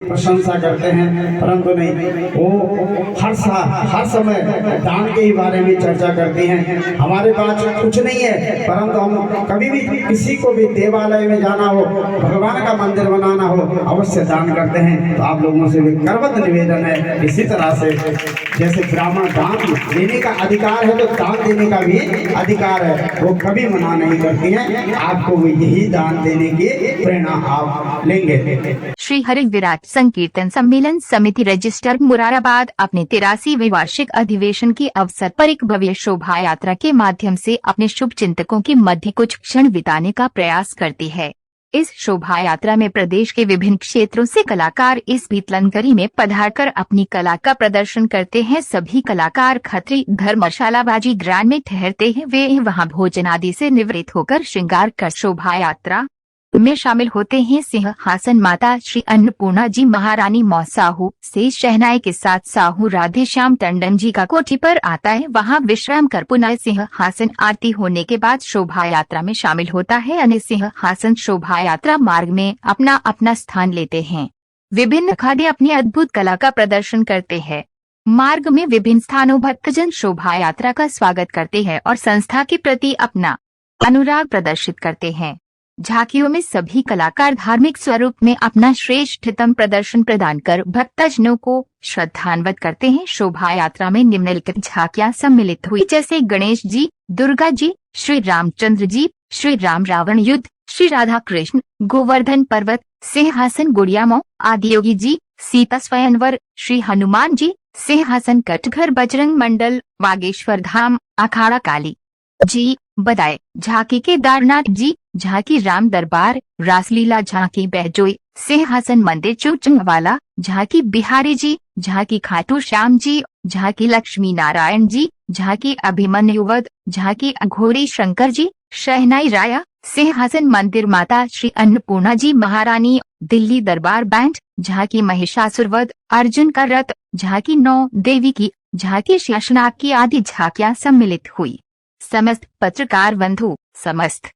प्रशंसा करते हैं, परंतु नहीं, वो हर समय दान के ही बारे में चर्चा करती हैं। हमारे पास कुछ नहीं है, परंतु हम कभी भी किसी को भी देवालय में जाना हो, भगवान का मंदिर बनाना हो, अवश्य दान करते हैं। तो आप लोगों से भी करबद्ध निवेदन है, इसी तरह से जैसे ब्राह्मण दान देने का अधिकार है, तो दान देने का भी अधिकार है, वो कभी मना नहीं करती हैं। आपको वो यही दान देने की प्रेरणा आप लेंगे। श्री हरि विराट संकीर्तन सम्मेलन समिति रजिस्टर मुरादाबाद अपने 83वें वार्षिक अधिवेशन के अवसर पर एक भव्य शोभा यात्रा के माध्यम से अपने शुभ चिंतकों के मध्य कुछ क्षण बिताने का प्रयास करती है। इस शोभा यात्रा में प्रदेश के विभिन्न क्षेत्रों से कलाकार इस बीतलनगरी में पधारकर अपनी कला का प्रदर्शन करते हैं। सभी कलाकार खत्री धर्मशाला बाजी ग्रांड में ठहरते हैं। वे वहां भोजन आदि से निवृत्त होकर श्रृंगार कर शोभा यात्रा में शामिल होते हैं। सिंहासन माता श्री अन्नपूर्णा जी महारानी मौसाहू से शहनाई के साथ साहू राधे श्याम टंडन जी का कोठी पर आता है। वहां विश्राम कर पुनः सिंहासन आरती होने के बाद शोभा यात्रा में शामिल होता है। अन्य सिंहासन शोभा यात्रा मार्ग में अपना अपना स्थान लेते हैं। विभिन्न अखाड़े अपनी अद्भुत कला का प्रदर्शन करते हैं। मार्ग में विभिन्न स्थानों भक्तजन शोभा यात्रा का स्वागत करते हैं और संस्था के प्रति अपना अनुराग प्रदर्शित करते हैं। झांकियों में सभी कलाकार धार्मिक स्वरूप में अपना श्रेष्ठतम प्रदर्शन प्रदान कर भक्तजनों को श्रद्धान्वित करते हैं। शोभा यात्रा में निम्नलिखित झांकियां सम्मिलित हुई, जैसे गणेश जी, दुर्गा जी, श्री रामचंद्र जी, श्री राम रावण युद्ध, श्री राधा कृष्ण, गोवर्धन पर्वत, सिंहासन गुड़ियामो, आदियोगी जी, सीता स्वयंवर, श्री हनुमान जी, सिंहासन कटघर, बजरंग मंडल, बागेश्वर धाम, अखाड़ा काली जी, बदाए, झांकी केदारनाथ जी, झांकी राम दरबार, रासलीला, झांकी बहजोई, सिंहासन मंदिर चूचंगवाला, झांकी बिहारी जी, झांकी खाटू श्याम जी, झांकी लक्ष्मी नारायण जी, झांकी अभिमन्युवध, झांकी अघोरी शंकर जी, शहनाई राया, सिंहासन मंदिर माता श्री अन्नपूर्णा जी महारानी, दिल्ली दरबार बैंड, झांकी महिषासुरवध, अर्जुन का रथ, झांकी नौ देवी की, झांकी शेषनाग की आदि झांकियां सम्मिलित हुई। समस्त पत्रकार बंधु, समस्त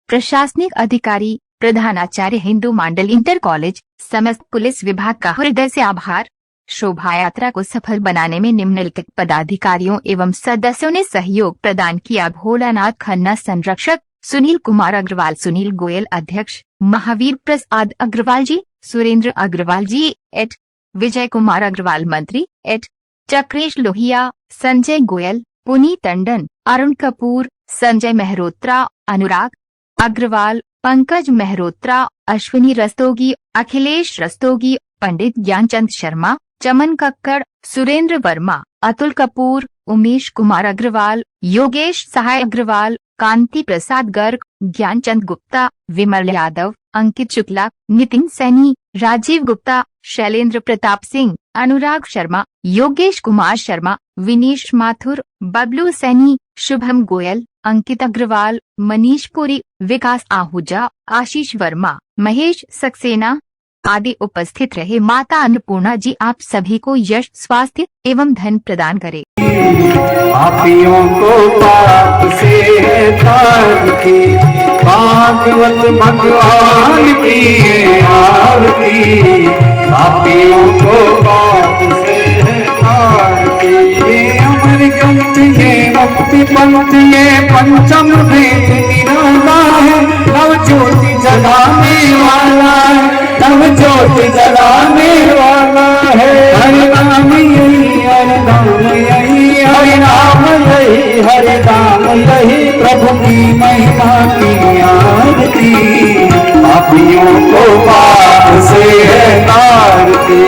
प्रशासनिक अधिकारी, प्रधानाचार्य हिंदू मंडल इंटर कॉलेज, समस्त पुलिस विभाग का हृदय से आभार। शोभा यात्रा को सफल बनाने में निम्नलिखित पदाधिकारियों एवं सदस्यों ने सहयोग प्रदान किया। भोलानाथ खन्ना संरक्षक, सुनील कुमार अग्रवाल, सुनील गोयल अध्यक्ष, महावीर प्रसाद अग्रवाल जी, सुरेंद्र अग्रवाल जी एट, विजय कुमार अग्रवाल मंत्री एट, चक्रेश लोहिया, संजय गोयल, पुनीत टंडन, अरुण कपूर, संजय मेहरोत्रा, अनुराग अग्रवाल, पंकज मेहरोत्रा, अश्विनी रस्तोगी, अखिलेश रस्तोगी, पंडित ज्ञानचंद शर्मा, चमन कक्कड़, सुरेंद्र वर्मा, अतुल कपूर, उमेश कुमार अग्रवाल, योगेश सहाय अग्रवाल, कांति प्रसाद गर्ग, ज्ञानचंद गुप्ता, विमल यादव, अंकित शुक्ला, नितिन सैनी, राजीव गुप्ता, शैलेंद्र प्रताप सिंह, अनुराग शर्मा, योगेश कुमार शर्मा, विनीश माथुर, बबलू सैनी, शुभम गोयल, अंकित अग्रवाल, मनीष पुरी, विकास आहूजा, आशीष वर्मा, महेश सक्सेना आदि उपस्थित रहे। माता अन्नपूर्णा जी आप सभी को यश, स्वास्थ्य एवं धन प्रदान करे। पापियों को पाप से तार की, भागवत भगवान की आरती। पापियों को पाप से तार की, अमर ग्रंथ ये मुक्ति पंथ ये पंचम वेद निराला है। नव ज्योति जलाने वाला है, नव ज्योति जलाने वाला है। हरि नाम यही, हरि नाम यही, हरि नाम यही, हरि नाम यही, प्रभु की महिमा की आरती। पापियों को पाप से है तारती,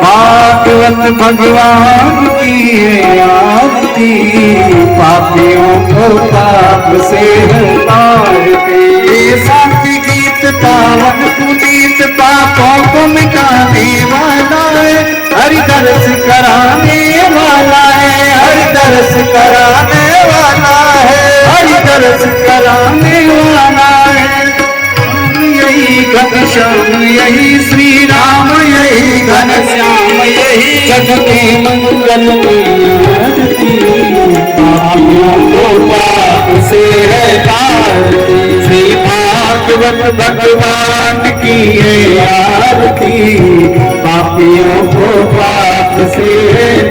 भागवत भगवान की आरती। पापियों को पाप से है तारती। शांति गीत पावन पुनीत पापों को मिटाने वाला है। हरि दर्श कराने वाला है, हरि दर्श कराने वाला है, हरि दर्श कराने वाला है। यही घनश्याम यही श्री राम, यही घनश्याम यही जग के मंगल आरती। पापियों को पाप से है तारती, श्री भागवत भगवान की आरती। से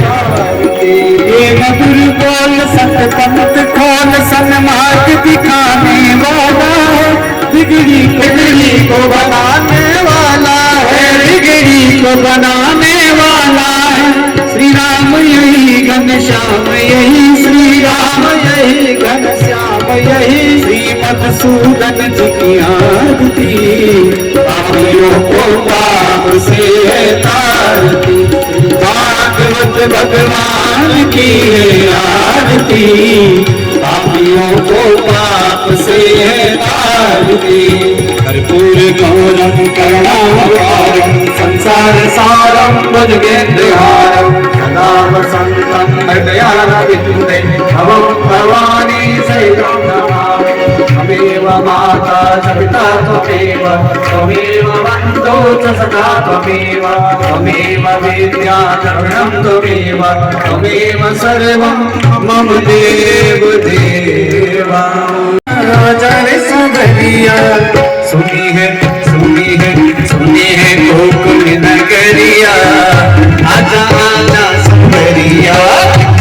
तारती। ये मधुर बोल सतपंथ खोल सन्मार्ग दिखाने वाला है, बिगड़ी को बनाने वाला है, बिगड़ी को बनाने वाला है। श्री राम यही घनश्याम यही, श्री राम यही घनश्याम यही, श्रीमधुसूदन जी की आरती पापियों को पाप से तारती। भागवत भगवान की आरती पापियों को पाप से तारती। कर्पूर गौरम करुणावतारम संसार सारम भुजगेन्द्रहारम सदा वसंतम हृदयारविन्दे भवं भवानी सहितं नमामि। त्वमेव माता च पिता त्वमेव, त्वमेव बन्धो च सखा त्वमेव, त्वमेव विद्या च ऋणं त्वमेव, त्वमेव सर्वं मम देव देवा। जय सुभरिया सुनी है गोकुल नगरिया, आजा आजा सुभरिया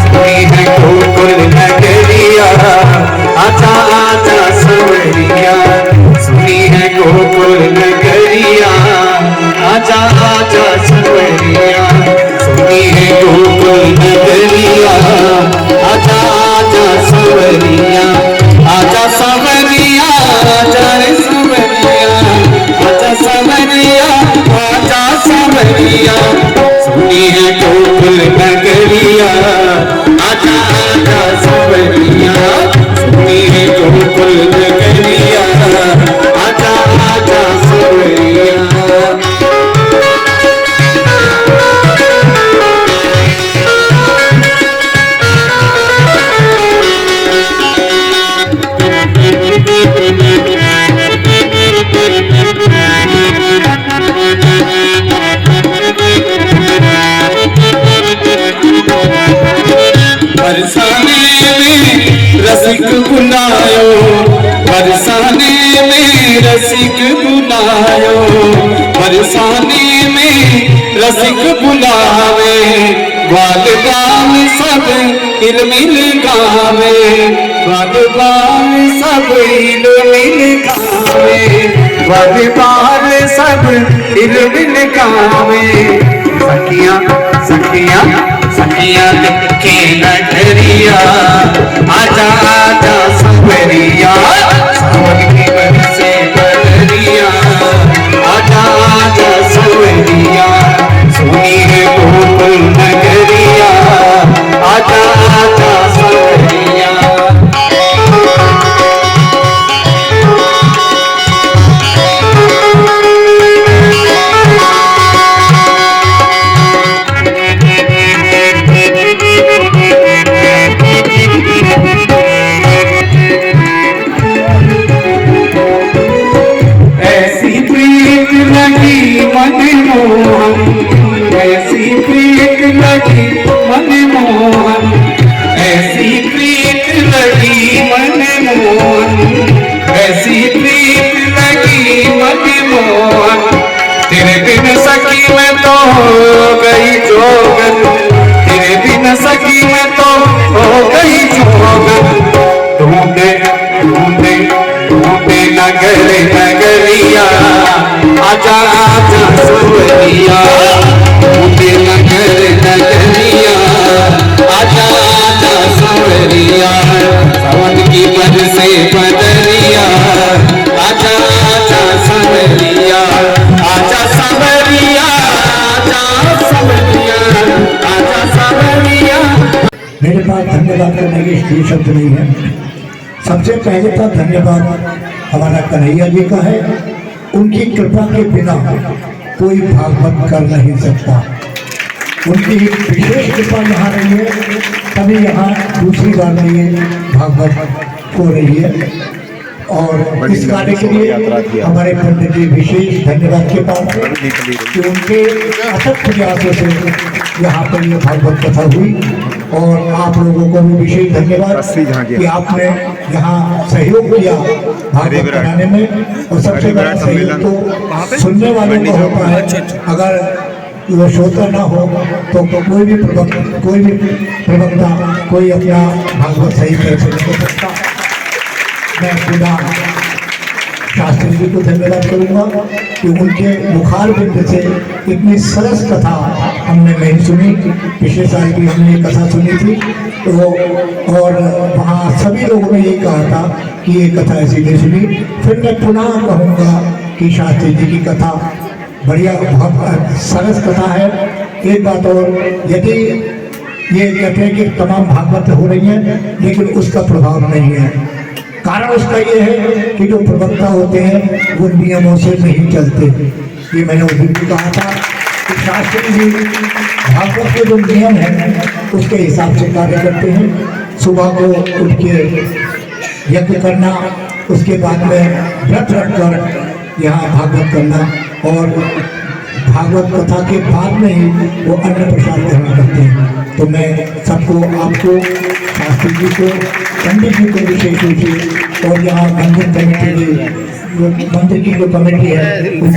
सुनी है गोकुल नगरिया, आजा आजा सुभरिया सुनी है गोकुल नगरिया, आजा आजा सुभरिया सुनी है गोकुल नगरिया, आजा आजा सुभरिया, आजा सवरिया आजा रे सवरिया, आजा सवरिया आजा सवरिया सुनी है गोकुल नगरिया, आजा आजा सवरिया सुनी है गोकुल नगरिया, आजा आजा सवरिया। बरसाने में रसिक बुलायो, बरसाने में रसिक बुलायो, बरसाने में रसिक बुलावे, ग्वाल बाल सब हिलमिल गावे, ग्वाल बाल सब हिलमिल गावे, ग्वाल बाल सब हिलमिल गावे। सखियां सखियां सखियां दिखे नगरिया, आजा आजा संवरिया सावन की बरसे बदरिया, आजा आजा संवरिया सुनी है गोकुल नगरिया, आजा आजा संवरिया। ऐसी प्रीत लगी मनमोहन, ऐसी प्रीत लगी मनमोहन, ऐसी प्रीत लगी मनमोहन, ऐसी प्रीत लगी मनमोहन। तेरे बिन सखी मैं तो हो गई जोगन, तेरे बिन सखी मैं तो हो गई जोगन। ढूंढे ढूंढे ढूंढे नगर नगरिया, आजा आजा सुवरिया ढूंढे नगर नगरिया, आजा आजा सुवरिया सावन की बरसे बदरिया, आजा आजा सुवरिया, आजा सवरिया आजा सवरिया, आजा सवरिया। मेरे पास धन्यवाद करने के कोई शब्द नहीं है। सबसे पहले तो धन्यवाद हमारा कन्हैया जी का है, उनकी कृपा के बिना कोई भागवत कर नहीं सकता। उनकी विशेष कृपा यहाँ रही है, तभी यहाँ दूसरी बार लिए भागवत हो रही है। और इस कार्य के लिए हमारे पंडित जी विशेष धन्यवाद के पात्र कि उनके अथक प्रयासों से यहाँ पर ये भागवत कथा हुई। और आप लोगों को भी विशेष धन्यवाद कि आपने यहाँ सहयोग किया भागवत बनाने में। और सबसे बड़ा सहयोग तो सुनने वालों का होता है। अगर वो श्रोता ना हो तो कोई भी प्रवक्ता कोई अपना भागवत सही तरह से नहीं कर सकता। मैं खुदा शास्त्री जी को धन्यवाद करूंगा कि उनके मुखार बिंद से इतनी सरस कथा हमने नहीं सुनी। पिछले साल भी हमने ये कथा सुनी थी तो और वहाँ सभी लोगों ने ये कहा था कि ये कथा ऐसी नहीं सुनी। फिर मैं पुनः कहूँगा कि शास्त्री जी की कथा बढ़िया बहुत सरस कथा है। एक बात और, यदि ये कहते हैं कि तमाम भागवत हो रही हैं लेकिन उसका प्रभाव नहीं है, कारण उसका ये है कि जो प्रवक्ता होते हैं वो नियमों से नहीं चलते। ये मैंने उस दिन भी कहा था कि शास्त्री जी भागवत के जो नियम हैं उसके हिसाब से कार्य करते हैं। सुबह को उठ के यज्ञ करना, उसके बाद में व्रत रखकर यहाँ भागवत करना और भागवत कथा के बाद में ही वो अन्न प्रसाद ग्रहण करते हैं। तो मैं सबको, आपको, शास्त्री जी को, पंडित जी को विशेष रूप से और यहाँ मंदिर कमेटी की जो कमेटी है उन